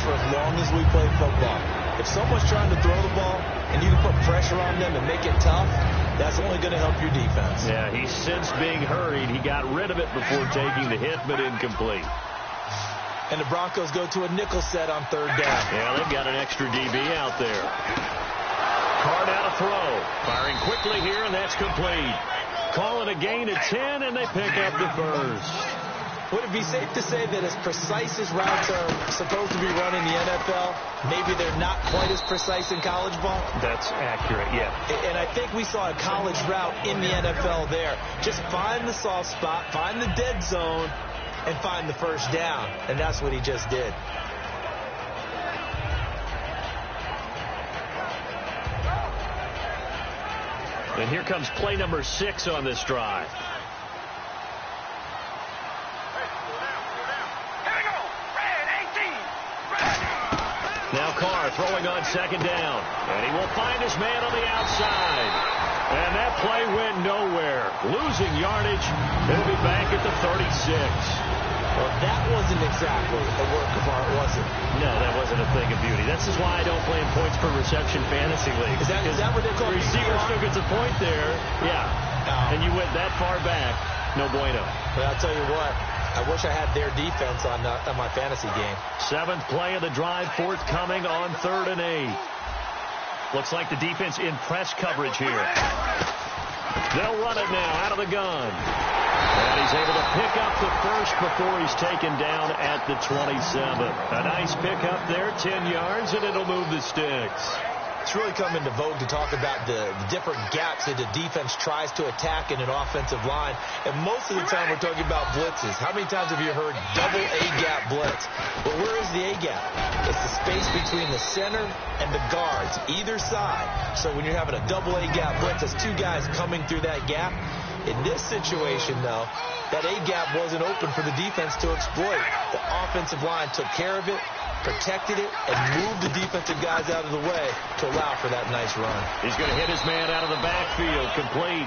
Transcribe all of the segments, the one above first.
for as long as we play football. If someone's trying to throw the ball and you can put pressure on them and make it tough, that's only going to help your defense. Yeah, he sensed being hurried. He got rid of it before taking the hit, but incomplete. And the Broncos go to a nickel set on third down. Yeah, they've got an extra DB out there. Card out a throw. Firing quickly here, and that's complete. Call it a gain of 10, and they pick up the first. Would it be safe to say that as precise as routes are supposed to be run in the NFL, maybe they're not quite as precise in college ball? That's accurate, yeah. And I think we saw a college route in the NFL there. Just find the soft spot, find the dead zone, and find the first down. And that's what he just did. And here comes play number 6 on this drive. Now Carr throwing on second down. And he will find his man on the outside. And that play went nowhere. Losing yardage. He'll be back at the 36. Well, that wasn't exactly a work of art, was it? No, that wasn't a thing of beauty. This is why I don't play in points per reception fantasy league. Is that what they call the receiver still gets a point there. Yeah. And you went that far back. No bueno. But I'll tell you what. I wish I had their defense on my fantasy game. 7th play of the drive, forthcoming on 3rd and 8. Looks like the defense in press coverage here. They'll run it now out of the gun. And he's able to pick up the first before he's taken down at the 27. A nice pickup there, 10 yards, and it'll move the sticks. It's really come into vogue to talk about the different gaps that the defense tries to attack in an offensive line. And most of the time we're talking about blitzes. How many times have you heard double A-gap blitz? But where is the A-gap? It's the space between the center and the guards, either side. So when you're having a double A-gap blitz, it's 2 guys coming through that gap. In this situation, though, that A-gap wasn't open for the defense to exploit. The offensive line took care of it, protected it, and moved the defensive guys out of the way to allow for that nice run. He's going to hit his man out of the backfield, complete.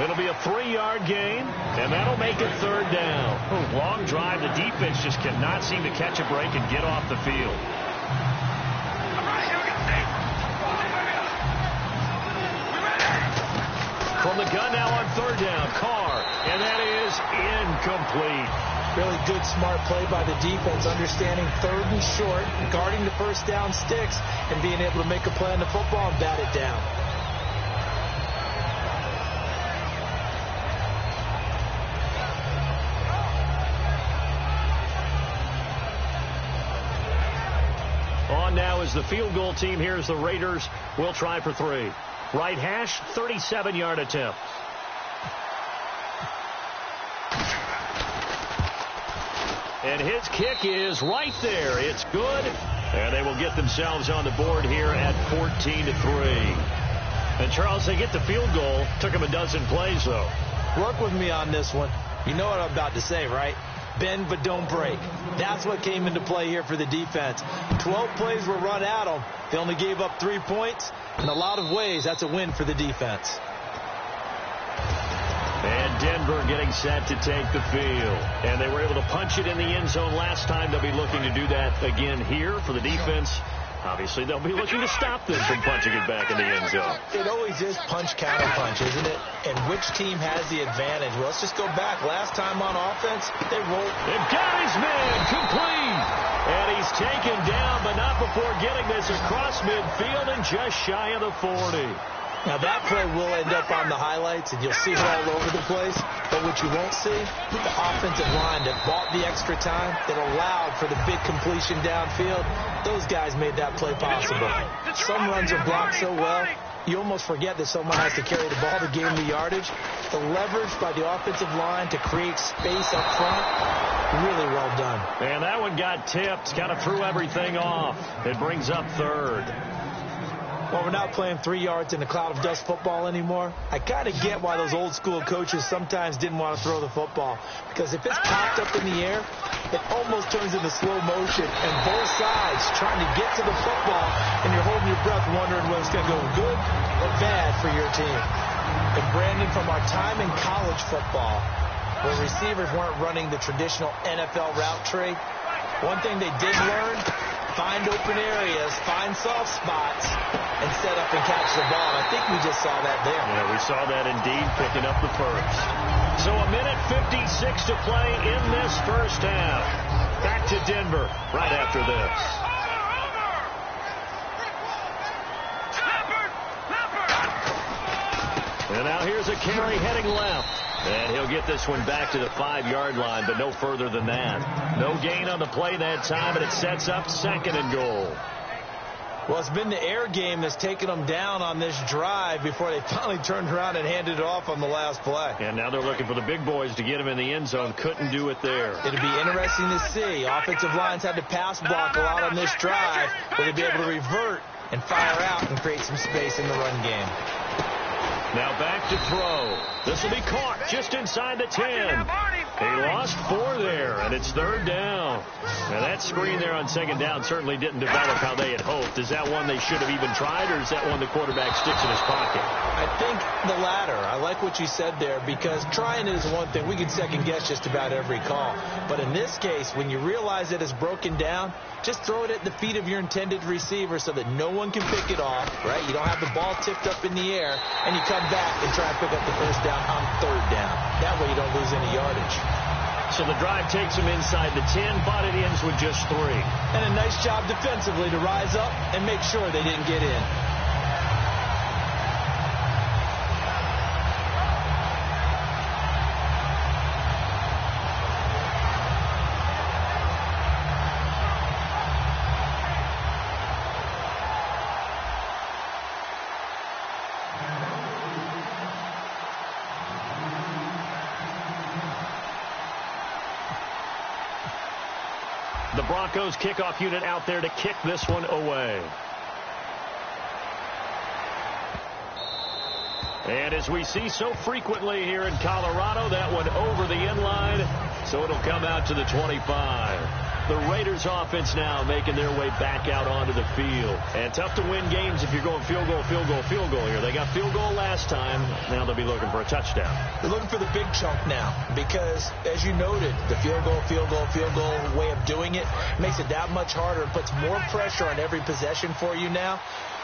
It'll be a 3-yard gain, and that'll make it 3rd down. Long drive. The defense just cannot seem to catch a break and get off the field. From the gun now on 3rd down, Carr, and that is incomplete. Really good, smart play by the defense, understanding 3rd and short, guarding the first down sticks, and being able to make a play on the football and bat it down. On now is the field goal team. Here's the Raiders. We'll try for 3. Right hash, 37-yard attempt. And his kick is right there. It's good. And they will get themselves on the board here at 14-3. And, Charles, they get the field goal. Took them a dozen plays, though. Work with me on this one. You know what I'm about to say, right? Bend but don't break. That's what came into play here for the defense. 12 plays were run at them. They only gave up 3 points. In a lot of ways, that's a win for the defense. And Denver getting set to take the field. And they were able to punch it in the end zone last time. They'll be looking to do that again here for the defense. Obviously, they'll be looking to stop them from punching it back in the end zone. It always is punch, counter punch, isn't it? And which team has the advantage? Well, let's just go back. Last time on offense, they rolled. And got his man complete. And he's taken down, but not before getting this across midfield and just shy of the 40. Now, that play will end up on the highlights, and you'll see it all over the place. But what you won't see, the offensive line that bought the extra time, that allowed for the big completion downfield, those guys made that play possible. Some runs are blocked so well, you almost forget that someone has to carry the ball to gain the yardage. The leverage by the offensive line to create space up front, really well done. And that one got tipped, kind of threw everything off. It brings up 3rd. Well, we're not playing 3 yards in a cloud of dust football anymore. I kind of get why those old school coaches sometimes didn't want to throw the football. Because if it's popped up in the air, it almost turns into slow motion. And both sides trying to get to the football, and you're holding your breath wondering whether it's going to go good or bad for your team. And Brandon, from our time in college football, where receivers weren't running the traditional NFL route tree, one thing they did learn find open areas, find soft spots, and set up and catch the ball. I think we just saw that there. Yeah, we saw that indeed, picking up the first. So a minute 56 to play in this first half. Back to Denver right after this. And now here's a carry heading left. And he'll get this one back to the 5-yard line, but no further than that. No gain on the play that time, and it sets up 2nd and goal. Well, it's been the air game that's taken them down on this drive before they finally turned around and handed it off on the last play. And now they're looking for the big boys to get him in the end zone. Couldn't do it there. It'll be interesting to see. Offensive lines had to pass block a lot on this drive. Will they be able to revert and fire out and create some space in the run game? Now back to throw. This will be caught just inside the 10. He lost 4 there, and it's 3rd down. Now that screen there on 2nd down certainly didn't develop how they had hoped. Is that one they should have even tried, or is that one the quarterback sticks in his pocket? I think the latter. I like what you said there, because trying it is one thing. We can second guess just about every call. But in this case, when you realize that it's broken down, just throw it at the feet of your intended receiver so that no one can pick it off, right? You don't have the ball tipped up in the air, and you come back and try and pick up the first down on 3rd down. That way you don't lose any yardage. So the drive takes them inside the 10, but it ends with just 3. And a nice job defensively to rise up and make sure they didn't get in. The Broncos kickoff unit out there to kick this one away. And as we see so frequently here in Colorado, that one over the end line, so it'll come out to the 25. The Raiders offense now making their way back out onto the field. And tough to win games if you're going field goal, field goal, field goal here. They got field goal last time. Now they'll be looking for a touchdown. They're looking for the big chunk now because, as you noted, the field goal way of doing it makes it that much harder and puts more pressure on every possession for you now.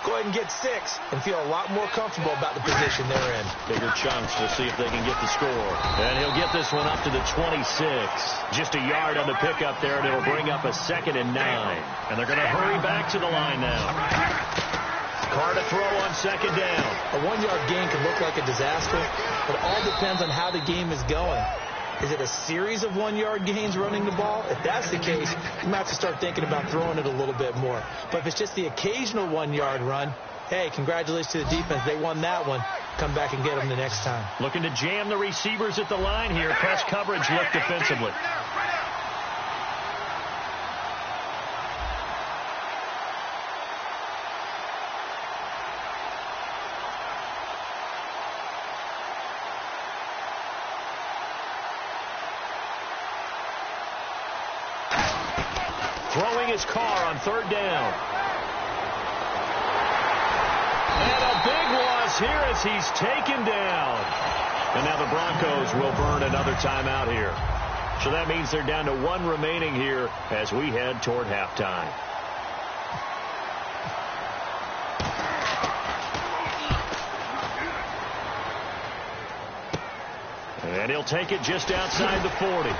Go ahead and get 6 and feel a lot more comfortable about the position they're in. Bigger chunks. We'll see if they can get the score. And he'll get this one up to the 26. Just a yard on the pickup there, and it'll bring up a 2nd and 9. And they're going to hurry back to the line now. Carr to throw on 2nd down. A 1-yard gain can look like a disaster, but it all depends on how the game is going. Is it a series of 1-yard gains running the ball? If that's the case, you might have to start thinking about throwing it a little bit more. But if it's just the occasional 1-yard run, hey, congratulations to the defense. They won that one. Come back and get them the next time. Looking to jam the receivers at the line here. Press coverage look defensively. Throwing his Carr on 3rd down. And a big loss here as he's taken down. And now the Broncos will burn another timeout here. So that means they're down to 1 remaining here as we head toward halftime. And he'll take it just outside the 40.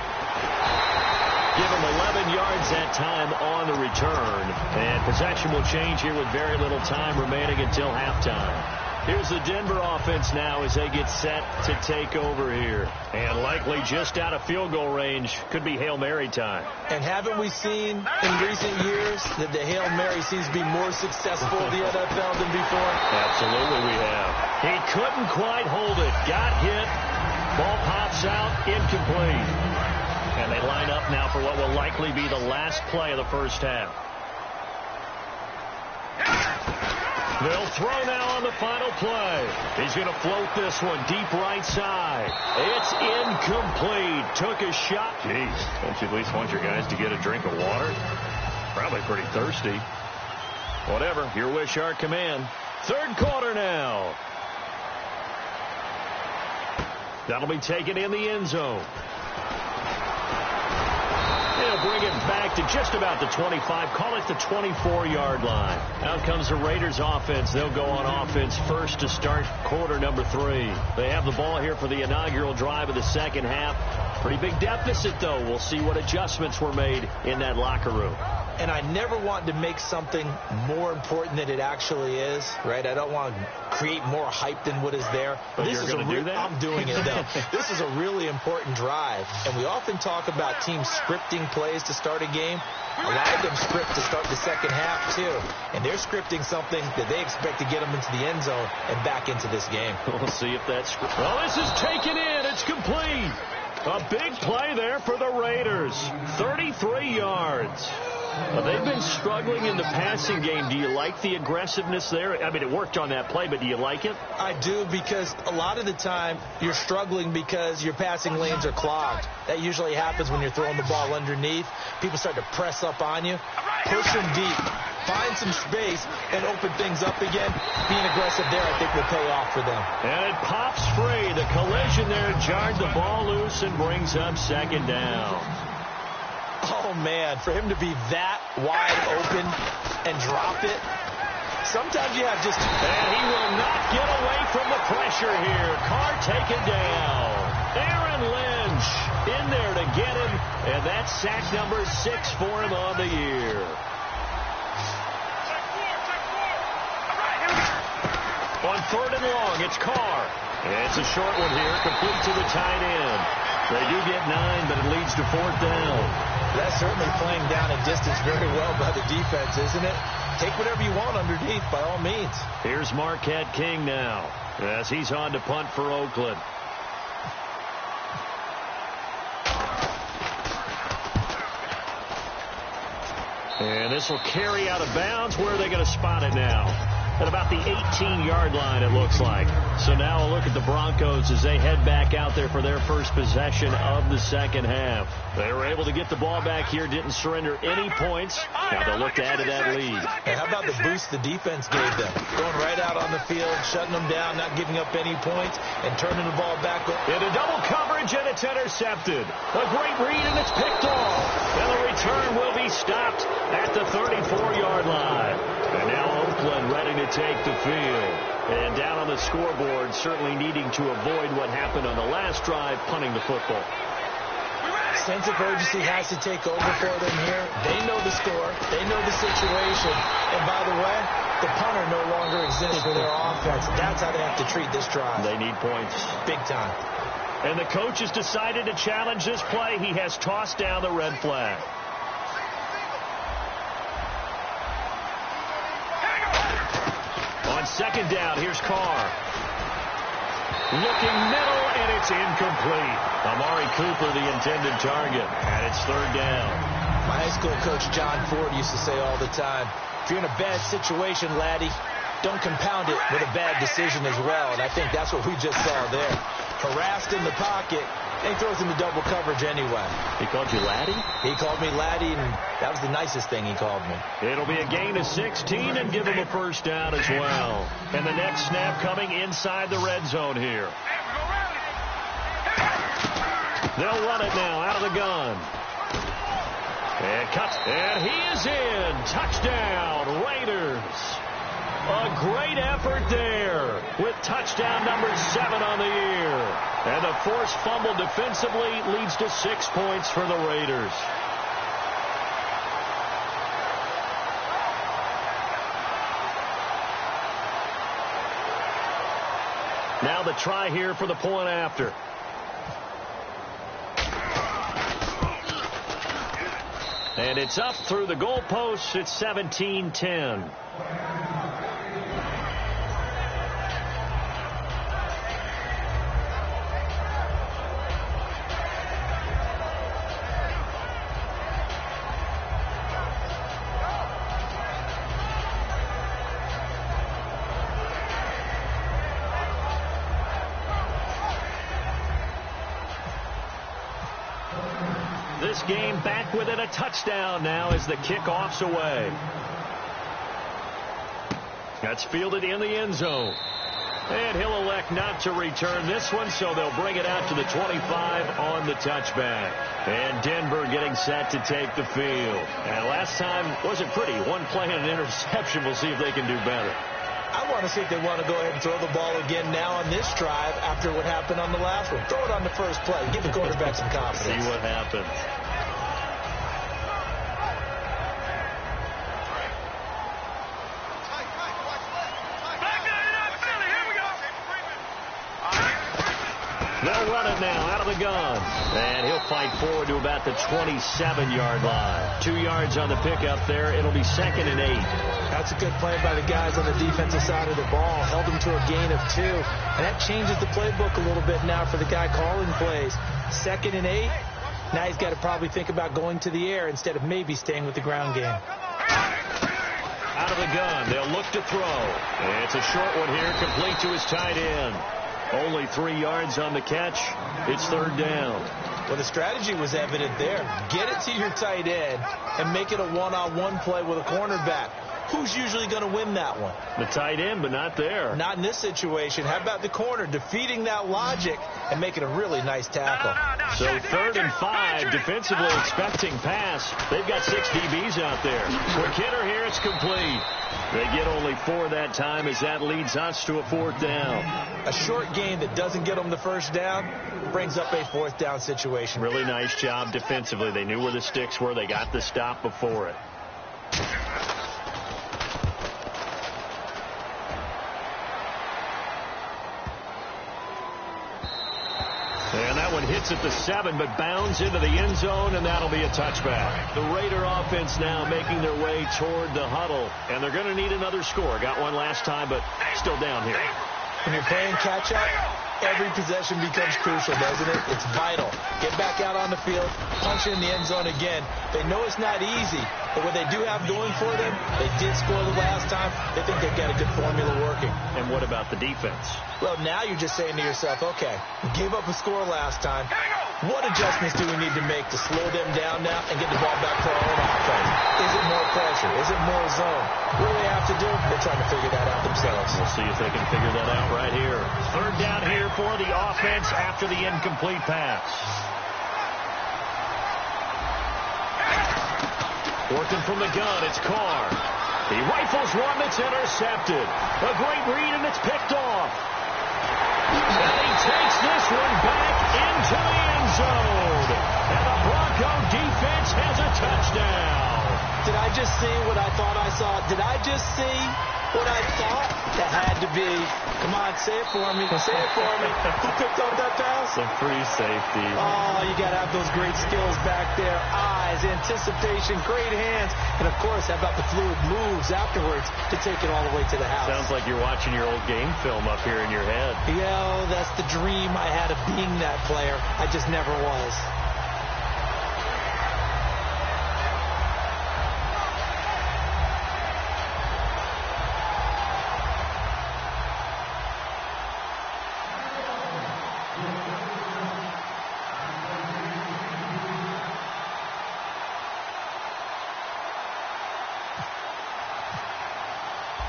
Give him 11 yards that time on the return. And possession will change here with very little time remaining until halftime. Here's the Denver offense now as they get set to take over here. And likely just out of field goal range. Could be Hail Mary time. And haven't we seen in recent years that the Hail Mary seems to be more successful in the NFL than before? Absolutely we have. He couldn't quite hold it. Got hit. Ball pops out. Incomplete. And they line up now for what will likely be the last play of the first half. They'll throw now on the final play. He's going to float this one deep right side. It's incomplete. Took a shot. Jeez, don't you at least want your guys to get a drink of water? Probably pretty thirsty. Whatever, your wish, our command. 3rd quarter now. That'll be taken in the end zone. He'll They'll bring it back to just about the 25. Call it the 24-yard line. Out comes the Raiders offense. They'll go on offense first to start quarter number 3. They have the ball here for the inaugural drive of the second half. Pretty big deficit, though. We'll see what adjustments were made in that locker room. And I never want to make something more important than it actually is, right? I don't want to create more hype than what is there. But this is do that? I'm doing it, though. This is a really important drive. And we often talk about teams scripting plays to start a game. A lot of them script to start the second half, too. And they're scripting something that they expect to get them into the end zone and back into this game. We'll see if that's script. Well, this is taken in. It's complete. A big play there for the Raiders. 33 yards. They've been struggling in the passing game. Do you like the aggressiveness there? I mean, it worked on that play, but do you like it? I do, because a lot of the time you're struggling because your passing lanes are clogged. That usually happens when you're throwing the ball underneath. People start to press up on you. Push them deep. Find some space and open things up again. Being aggressive there, I think, will pay off for them. And it pops free. The collision there jarred the ball loose and brings up second down. Oh, man, for him to be that wide open and drop it, sometimes you have just... And he will not get away from the pressure here. Carr taken down. Aaron Lynch in there to get him, and that's sack number 6 for him on the year. On third and long, it's Carr. It's a short one here, complete to the tight end. They do get 9, but it leads to 4th down. That's certainly playing down a distance very well by the defense, isn't it? Take whatever you want underneath, by all means. Here's Marquette King now, as he's on to punt for Oakland. And this will carry out of bounds. Where are they going to spot it now? At about the 18-yard line, it looks like. So now a look at the Broncos as they head back out there for their first possession of the second half. They were able to get the ball back here, didn't surrender any points. Now they'll look to add to that lead. Hey, how about the boost the defense gave them? Going right out on the field, shutting them down, not giving up any points, and turning the ball back. Into double coverage, and it's intercepted. A great read, and it's picked off. And the return will be stopped at the 34-yard line. And now Oakland ready to take the field. And down on the scoreboard, certainly needing to avoid what happened on the last drive, punting the football. Sense of urgency has to take over for them here. They know the score. They know the situation. And by the way, the punter no longer exists for their offense. That's how they have to treat this drive. They need points. Big time. And the coach has decided to challenge this play. He has tossed down the red flag. On second down, here's Carr. Looking middle, and it's incomplete. Amari Cooper, the intended target, and it's third down. My high school coach, John Ford, used to say all the time, if you're in a bad situation, laddie, don't compound it with a bad decision as well. And I think that's what we just saw there. Harassed in the pocket, and he throws into double coverage anyway. He called you laddie? He called me laddie, and that was the nicest thing he called me. It'll be a gain of 16 and give him a first down as well. And the next snap coming inside the red zone here. They'll run it now out of the gun. And cut. And he is in. Touchdown, Raiders. A great effort there with touchdown number 7 on the year. And a forced fumble defensively leads to 6 points for the Raiders. Now the try here for the point after. And it's up through the goalposts. It's 17-10. This game back within a touchdown now as the kickoff's away. That's fielded in the end zone. And he'll elect not to return this one, so they'll bring it out to the 25 on the touchback. And Denver getting set to take the field. And last time wasn't pretty. One play and an interception. We'll see if they can do better. I want to see if they want to go ahead and throw the ball again now on this drive after what happened on the last one. Throw it on the first play. Give the quarterback some confidence. See what happens. They'll run it now out of the gun. And he'll fight forward to about the 27-yard line. 2 yards on the pickup there. It'll be 2nd and 8. That's a good play by the guys on the defensive side of the ball. Held them to a gain of 2. And that changes the playbook a little bit now for the guy calling plays. 2nd and 8. Now he's got to probably think about going to the air instead of maybe staying with the ground game. Out of the gun. They'll look to throw. And it's a short one here, complete to his tight end. Only 3 yards on the catch. It's 3rd down. Well, the strategy was evident there. Get it to your tight end and make it a one-on-one play with a cornerback. Who's usually going to win that one? The tight end, but not there. Not in this situation. How about the corner defeating that logic and making a really nice tackle? So 3rd and 5, defensively expecting pass. They've got 6 DBs out there. Quick hitter here, it's complete. They get only 4 that time as that leads us to a 4th down. A short gain that doesn't get them the first down brings up a 4th down situation. Really nice job defensively. They knew where the sticks were. They got the stop before it. And that one hits at the 7, but bounds into the end zone, and that'll be a touchback. The Raider offense now making their way toward the huddle, and they're going to need another score. Got one last time, but still down here. When you're playing catch-up, every possession becomes crucial, doesn't it? It's vital. Get back out on the field, punch in the end zone again. They know it's not easy, but what they do have going for them, they did score the last time. They think they've got a good formula working. And what about the defense? Well, now you're just saying to yourself, okay, we gave up a score last time. What adjustments do we need to make to slow them down now and get the ball back for our own offense? Is it more pressure? Is it more zone? What do they have to do? They're trying to figure that out themselves. We'll see if they can figure that out right here. 3rd down here for the offense after the incomplete pass. Working from the gun, it's Carr. He rifles one that's intercepted. A great read, and it's picked off. And he takes this one back into the end zone. And the Bronco defense has a touchdown. Did I just see what I thought I saw? Did I just see what I thought? That had to be. Come on, say it for me. Say it for me. Who picked up that pass? Some free safety. Oh, you got to have those great skills back there. Eyes, anticipation, great hands. And, of course, how about the fluid moves afterwards to take it all the way to the house? Sounds like you're watching your old game film up here in your head. Yeah, that's the dream I had of being that player. I just never was.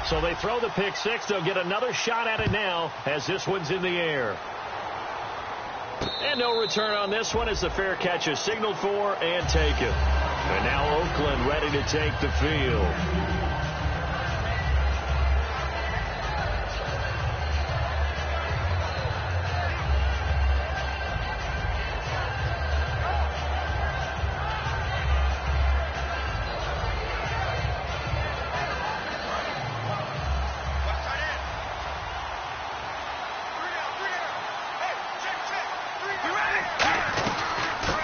So they throw the pick 6. They'll get another shot at it now as this one's in the air. And no return on this one as the fair catch is signaled for and taken. And now Oakland ready to take the field.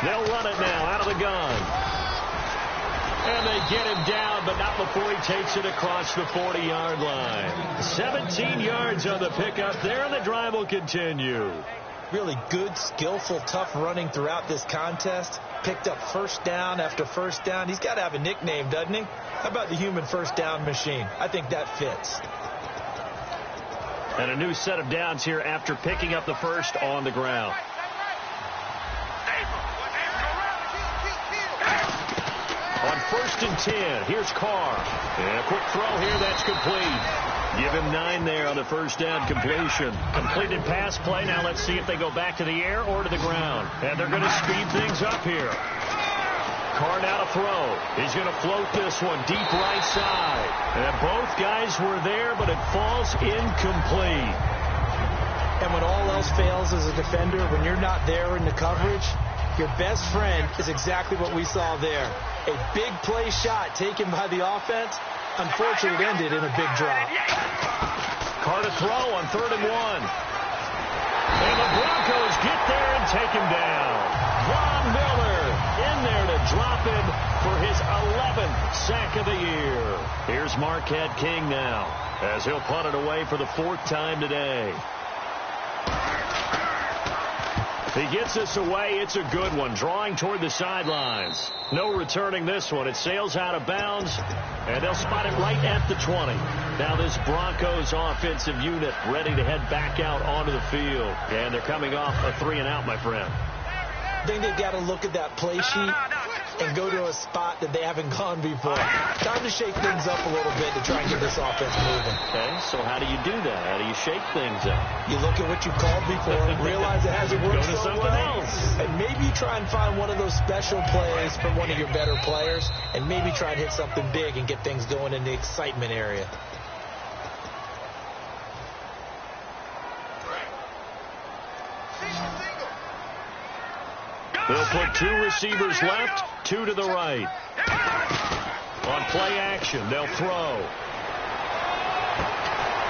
They'll run it now out of the gun. And they get him down, but not before he takes it across the 40-yard line. 17 yards on the pickup there, and the drive will continue. Really good, skillful, tough running throughout this contest. Picked up first down after first down. He's got to have a nickname, doesn't he? How about the human first down machine? I think that fits. And a new set of downs here after picking up the first on the ground. On first and 10. Here's Carr. And a quick throw here. That's complete. Give him 9 there on the first down completion. Completed pass play. Now let's see if they go back to the air or to the ground. And they're going to speed things up here. Carr now to throw. He's going to float this one deep right side. And both guys were there, but it falls incomplete. And when all else fails as a defender, when you're not there in the coverage, your best friend is exactly what we saw there. A big play shot taken by the offense. Unfortunately, it ended in a big drop. Carr to throw on 3rd and 1. And the Broncos get there and take him down. Von Miller in there to drop him for his 11th sack of the year. Here's Marquette King now as he'll punt it away for the 4th time today. He gets this away. It's a good one. Drawing toward the sidelines. No returning this one. It sails out of bounds, and they'll spot it right at the 20. Now this Broncos offensive unit ready to head back out onto the field. And they're coming off a 3-and-out, my friend. I think they've got to look at that play sheet and go to a spot that they haven't gone before. Time to shake things up a little bit to try and get this offense moving. Okay, so how do you do that? How do you shake things up? You look at what you called before, realize it hasn't worked Go to so something well, else. and maybe try and find one of those special plays from one of your better players, and maybe try and hit something big and get things going in the excitement area. They'll put 2 receivers left, 2 to the right. On play action, they'll throw.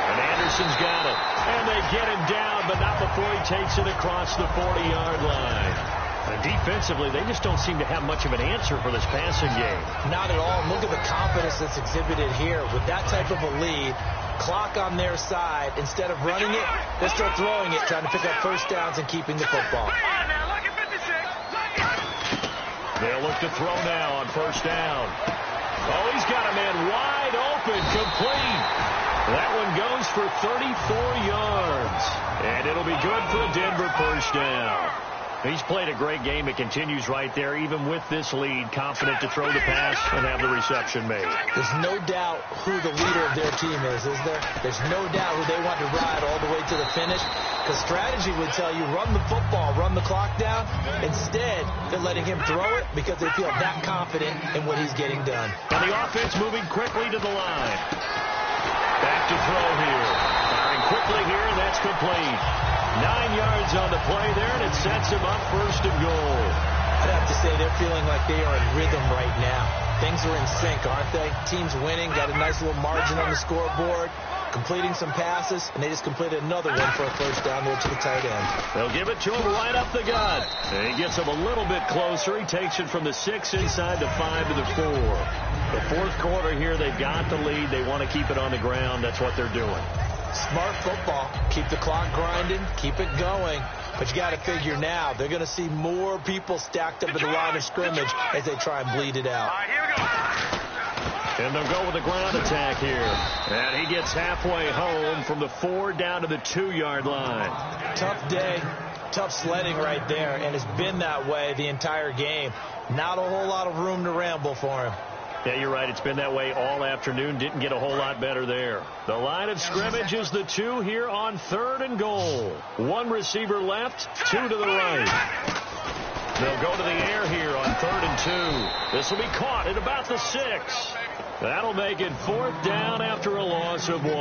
And Anderson's got it. And they get him down, but not before he takes it across the 40-yard line. And defensively, they just don't seem to have much of an answer for this passing game. Not at all. Look at the confidence that's exhibited here. With that type of a lead, clock on their side, instead of running it, they're still throwing it, trying to pick up first downs and keeping the football. They'll look to throw now on first down. Oh, he's got a man wide open, complete. That one goes for 34 yards. And it'll be good for a Denver first down. He's played a great game. It continues right there, even with this lead, confident to throw the pass and have the reception made. There's no doubt who the leader of their team is there? There's no doubt who they want to ride all the way to the finish. Because strategy would tell you, run the football, run the clock down. Instead, they're letting him throw it because they feel that confident in what he's getting done. And the offense moving quickly to the line. Back to throw here. Firing quickly here, and that's complete. 9 yards on the play there, and it sets him up 1st and goal. I'd have to say they're feeling like they are in rhythm right now. Things are in sync, aren't they? Team's winning, got a nice little margin on the scoreboard, completing some passes, and they just completed another one for a first down there to the tight end. They'll give it to him right up the gut. And he gets him a little bit closer. He takes it from the 6 inside the 5 to the 4. The 4th quarter here, they've got the lead. They want to keep it on the ground. That's what they're doing. Smart football. Keep the clock grinding. Keep it going. But you got to figure now, they're going to see more people stacked up at the line of scrimmage as they try and bleed it out. All right, here we go. And they'll go with a ground attack here. And he gets halfway home from the 4 down to the 2-yard line. Tough day. Tough sledding right there. And it's been that way the entire game. Not a whole lot of room to ramble for him. Yeah, you're right. It's been that way all afternoon. Didn't get a whole lot better there. The line of scrimmage is the 2 here on 3rd and goal. 1 receiver left, 2 to the right. They'll go to the air here on 3rd and 2. This will be caught at about the 6. That'll make it 4th down after a loss of 1.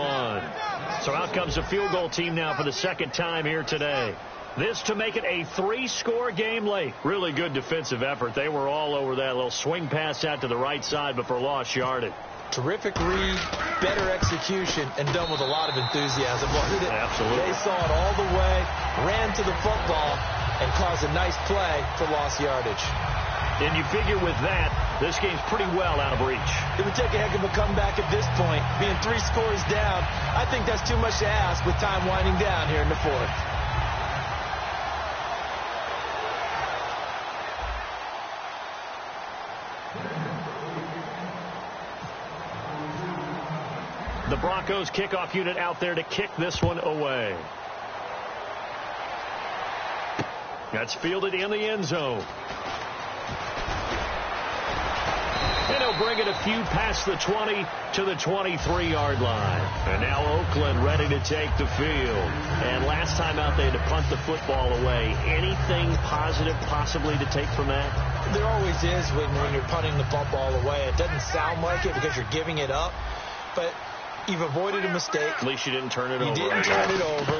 So out comes the field goal team now for the 2nd time here today. This to make it a 3-score game late. Really good defensive effort. They were all over that little swing pass out to the right side, but for lost yardage. Terrific read, better execution, and done with a lot of enthusiasm. Absolutely. They saw it all the way, ran to the football, and caused a nice play for lost yardage. And you figure with that, this game's pretty well out of reach. It would take a heck of a comeback at this point. Being 3 scores down, I think that's too much to ask with time winding down here in the 4th. The Broncos kickoff unit out there to kick this one away. That's fielded in the end zone. And he'll They'll bring it a few past the 20 to the 23-yard line. And now Oakland ready to take the field. And last time out, they had to punt the football away. Anything positive possibly to take from that? There always is when you're punting the football away. It doesn't sound like it because you're giving it up, but you've avoided a mistake. At least you didn't turn it over. You didn't turn it over,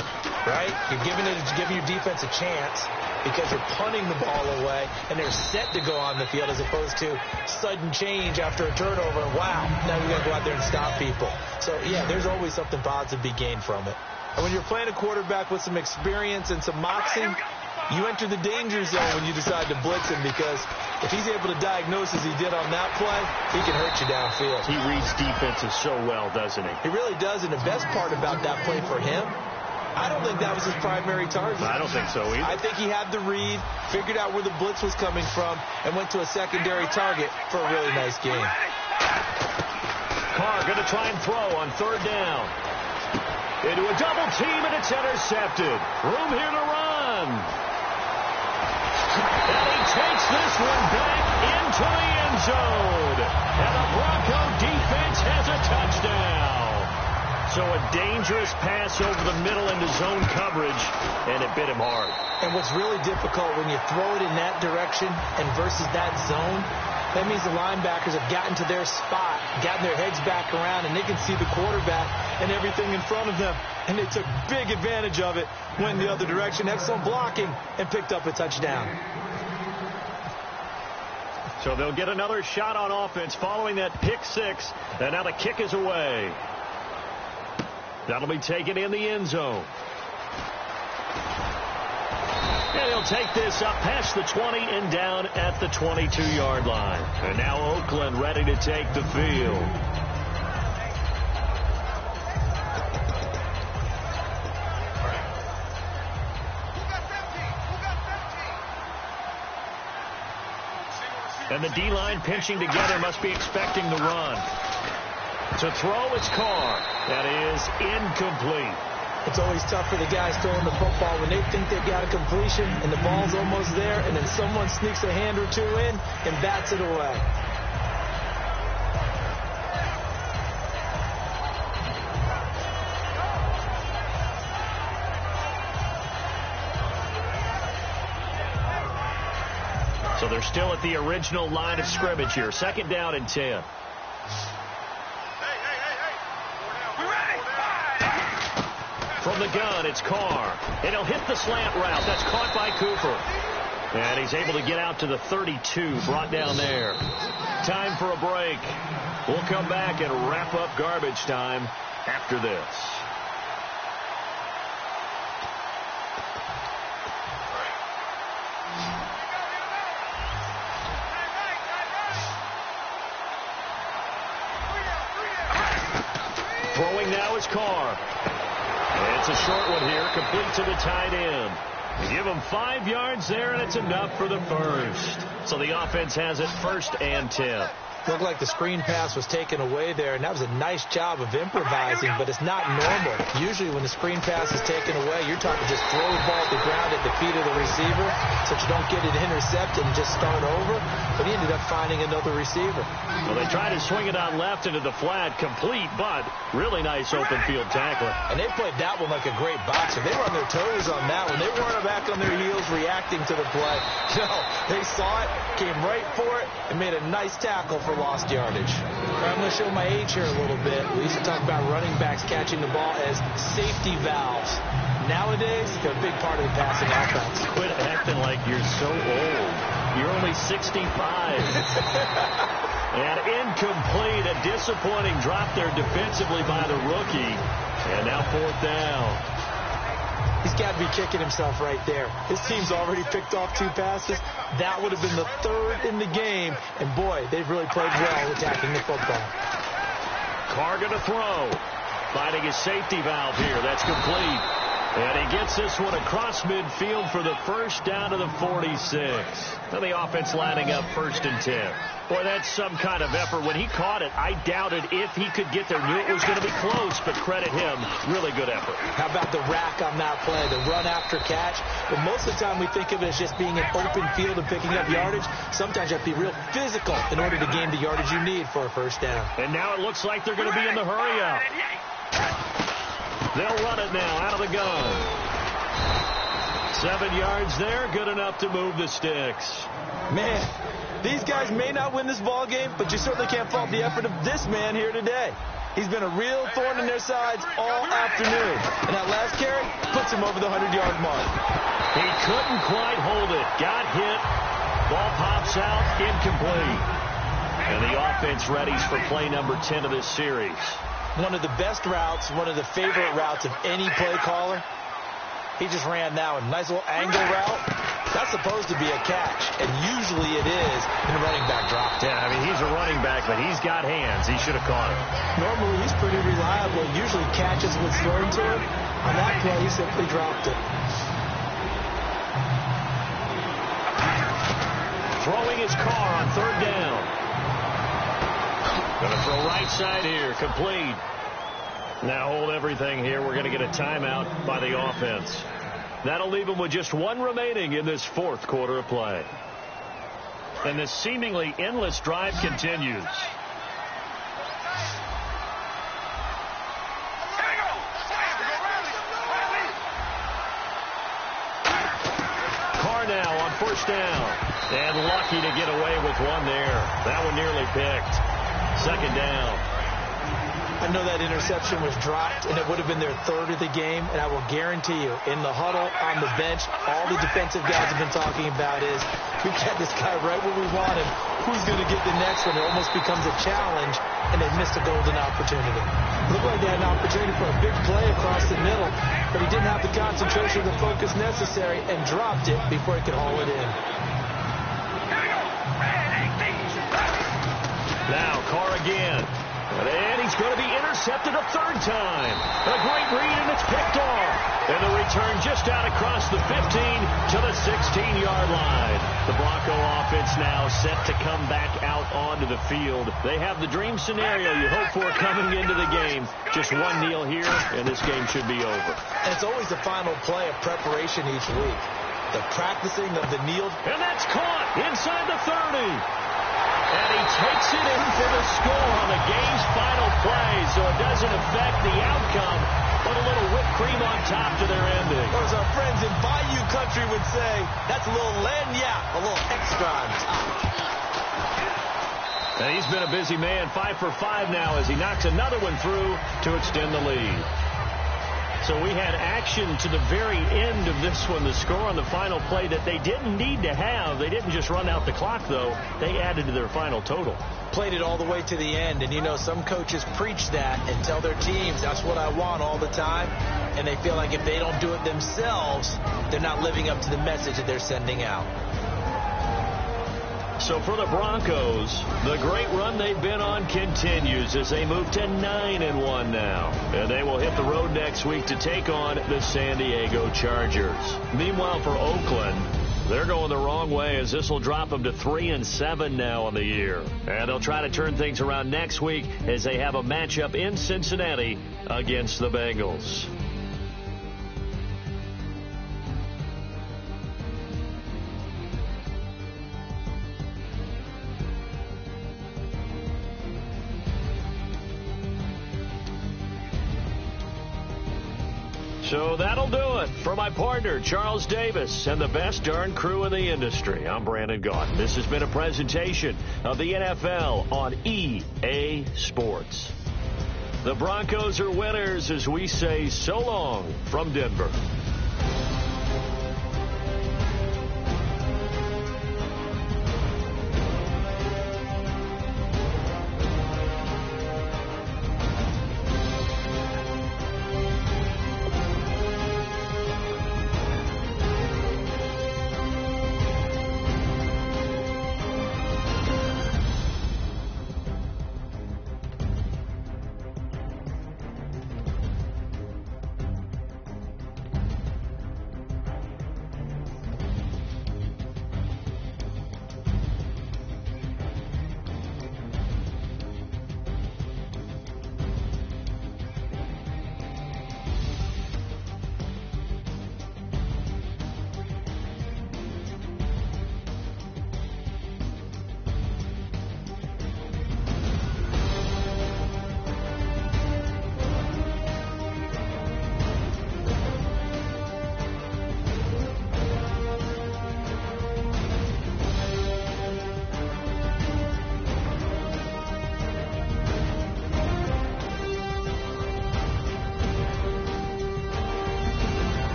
right? You're giving your defense a chance because you're punting the ball away, and they're set to go on the field as opposed to sudden change after a turnover. Wow, now we got to go out there and stop people. So, yeah, there's always something positive to be gained from it. And when you're playing a quarterback with some experience and some moxie, you enter the danger zone when you decide to blitz him, because if he's able to diagnose as he did on that play, he can hurt you downfield. He reads defenses so well, doesn't he? He really does, and the best part about that play for him, I don't think that was his primary target. I don't think so either. I think he had the read, figured out where the blitz was coming from, and went to a secondary target for a really nice game. Carr going to try and throw on third down. Into a double team, and it's intercepted. Room here to run. And he takes this one back into the end zone. And the Bronco defense has a touchdown. So a dangerous pass over the middle into zone coverage, and it bit him hard. And what's really difficult when you throw it in that direction and versus that zone, that means the linebackers have gotten to their spot, gotten their heads back around, and they can see the quarterback and everything in front of them. And they took big advantage of it, went the other direction, excellent blocking, and picked up a touchdown. So they'll get another shot on offense following that pick six, and now the kick is away. That'll be taken in the end zone. And he'll take this up past the 20 and down at the 22-yard line. And now Oakland ready to take the field. And the D-line pinching together must be expecting the run. To throw, it's Carr. That is incomplete. It's always tough for the guys throwing the football when they think they've got a completion and the ball's almost there, and then someone sneaks a hand or two in and bats it away. So they're still at the original line of scrimmage here. Second down and 10. From the gun, it's Carr. And he'll hit the slant route. That's caught by Cooper. And he's able to get out to the 32, brought down there. Time for a break. We'll come back and wrap up garbage time after this. Throwing now is Carr. It's a short one here, complete to the tight end. You give him 5 yards there, and it's enough for the first. So the offense has it first and 10. Looked like the screen pass was taken away there, and that was a nice job of improvising, but it's not normal. Usually when the screen pass is taken away, you're talking just throw the ball at the ground at the feet of the receiver so that you don't get it intercepted and just start over, but he ended up finding another receiver. Well, they tried to swing it on left into the flat, complete, but really nice open field tackling. And they played that one like a great boxer. They were on their toes on that one. They weren't back on their heels reacting to the play. No, they saw it, came right for it, and made a nice tackle for lost yardage. I'm going to show my age here a little bit. We used to talk about running backs catching the ball as safety valves. Nowadays, they're a big part of the passing offense. Quit acting like you're so old. You're only 65. And incomplete, a disappointing drop there defensively by the rookie. And now fourth down. He's got to be kicking himself right there. His team's already picked off 2 passes. That would have been the 3rd in the game. And, boy, they've really played well attacking the football. Carr going to throw. Finding his safety valve here. That's complete. And he gets this one across midfield for the first down to the 46. And the offense lining up 1st and 10. Boy, that's some kind of effort. When he caught it, I doubted if he could get there. Knew it was going to be close, but credit him. Really good effort. How about the rack on that play, the run after catch? But most of the time we think of it as just being an open field and picking up yardage. Sometimes you have to be real physical in order to gain the yardage you need for a first down. And now it looks like they're going to be in the hurry-up. They'll run it now out of the gun. 7 yards there, good enough to move the sticks. Man, these guys may not win this ball game, but you certainly can't fault the effort of this man here today. He's been a real thorn in their sides all afternoon. And that last carry puts him over the 100-yard mark. He couldn't quite hold it. Got hit. Ball pops out, incomplete. And the offense readies for play number 10 of this series. One of the best routes, one of the favorite routes of any play caller. He just ran that one. Nice little angle route. That's supposed to be a catch, and usually it is when the running back dropped it. Yeah, I mean, he's a running back, but he's got hands. He should have caught it. Normally, he's pretty reliable. Usually catches what's thrown to him. On that play, he simply dropped it. Throwing his car on 3rd down. Going to throw right side here, complete. Now hold everything here. We're going to get a timeout by the offense. That'll leave them with just 1 remaining in this 4th quarter of play. And this seemingly endless drive continues. Carr now on 1st down. And lucky to get away with one there. That one nearly picked. 2nd down. I know that interception was dropped, and it would have been their 3rd of the game, and I will guarantee you, in the huddle, on the bench, all the defensive guys have been talking about is, we got this guy right where we want him. Who's going to get the next one? It almost becomes a challenge, and they missed a golden opportunity. Looked like they had an opportunity for a big play across the middle, but he didn't have the concentration or the focus necessary and dropped it before he could haul it in. Now, Carr again. And he's going to be intercepted a 3rd time. A great read, and it's picked off. And the return just out across the 15 to the 16-yard line. The Bronco offense now set to come back out onto the field. They have the dream scenario you hope for coming into the game. Just 1 kneel here, and this game should be over. And it's always the final play of preparation each week. The practicing of the kneel. And that's caught inside the 30. And he takes it in for the score on the game's final play, so it doesn't affect the outcome, but a little whipped cream on top to their ending. Or as our friends in Bayou Country would say, that's a little lagniappe, a little extra on top. And he's been a busy man, 5 for 5 now as he knocks another one through to extend the lead. So we had action to the very end of this one, the score on the final play that they didn't need to have. They didn't just run out the clock, though. They added to their final total. Played it all the way to the end, and you know, some coaches preach that and tell their teams, that's what I want all the time, and they feel like if they don't do it themselves, they're not living up to the message that they're sending out. So for the Broncos, the great run they've been on continues as they move to 9-1 now. And they will hit the road next week to take on the San Diego Chargers. Meanwhile, for Oakland, they're going the wrong way as this will drop them to 3-7 now on the year. And they'll try to turn things around next week as they have a matchup in Cincinnati against the Bengals. So that'll do it for my partner, Charles Davis, and the best darn crew in the industry. I'm Brandon Gaudin. This has been a presentation of the NFL on EA Sports. The Broncos are winners as we say so long from Denver.